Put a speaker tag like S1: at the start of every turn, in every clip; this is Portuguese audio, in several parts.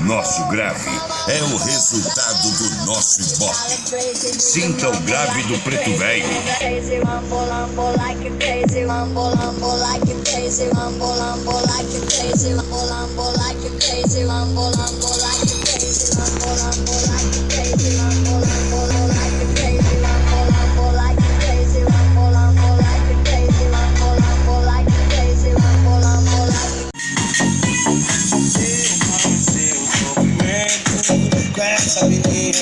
S1: Nosso grave é o resultado do nosso ibope. Sinta o grave do preto velho.
S2: Essa menina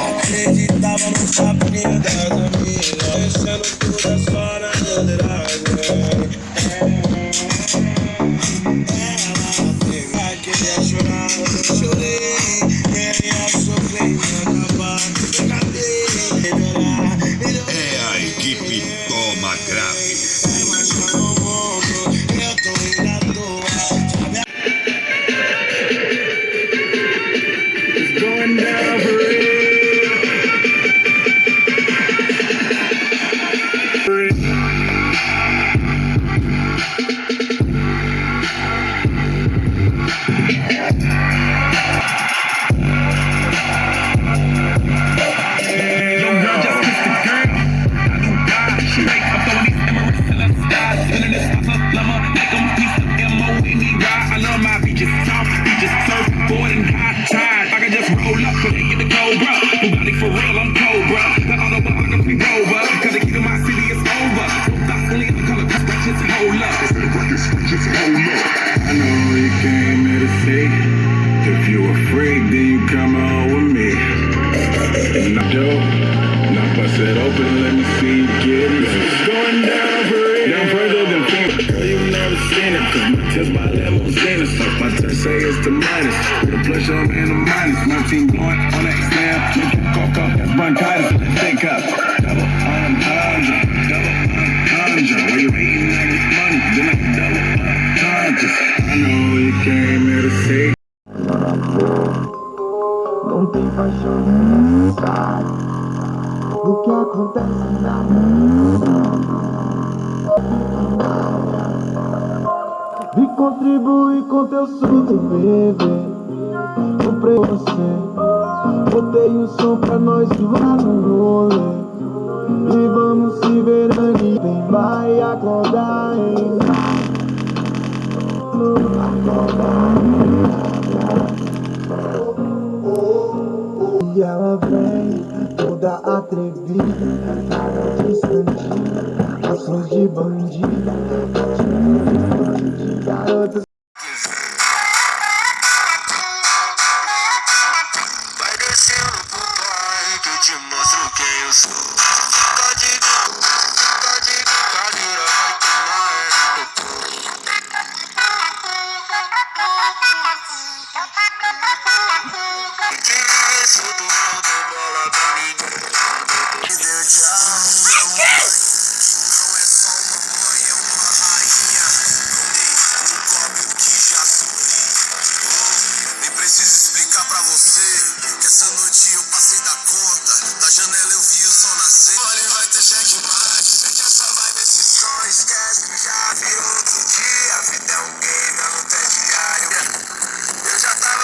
S2: acreditava no sapinho das amigas, deixando tudo só na bandeirada. Ela queria chorar, eu chorei. Queria sofrer, acabar, melhorar.
S1: É a equipe Toma Grave.
S2: Eu tô indo à toa. Going down for say it's the minus, the plus up and the minus. My team going on that snap, make it cock up, that's bronchitis, take up. Double entendre, where you hating like it's money, then I double entendre. I know you came here to say.
S3: Não tem paixão nem sabe o que acontece na minha. E contribui com teu surto, bebê. Comprei você, botei um som pra nós zoar no rolê. E vamos se ver ali, quem vai acordar em e ela vem toda atrevida, cara de escondida, ações de bandida, de garota.
S2: Vai descendo pro pai que eu te mostro quem eu sou. Fica de brincadeira, vai tomar. Isso tu não deu bola pra ninguém. Me deu tchau, meu amor. Não é só uma mãe, é uma rainha. Não dei um copo que já sorri. Nem preciso explicar pra você que essa noite eu passei da conta. Da janela eu vi o sol nascer. Olha, vai ter cheque mate. Sente essa vibe, esse som, esquece que já virou outro dia. A vida é um game, a luta é diário. Eu já tava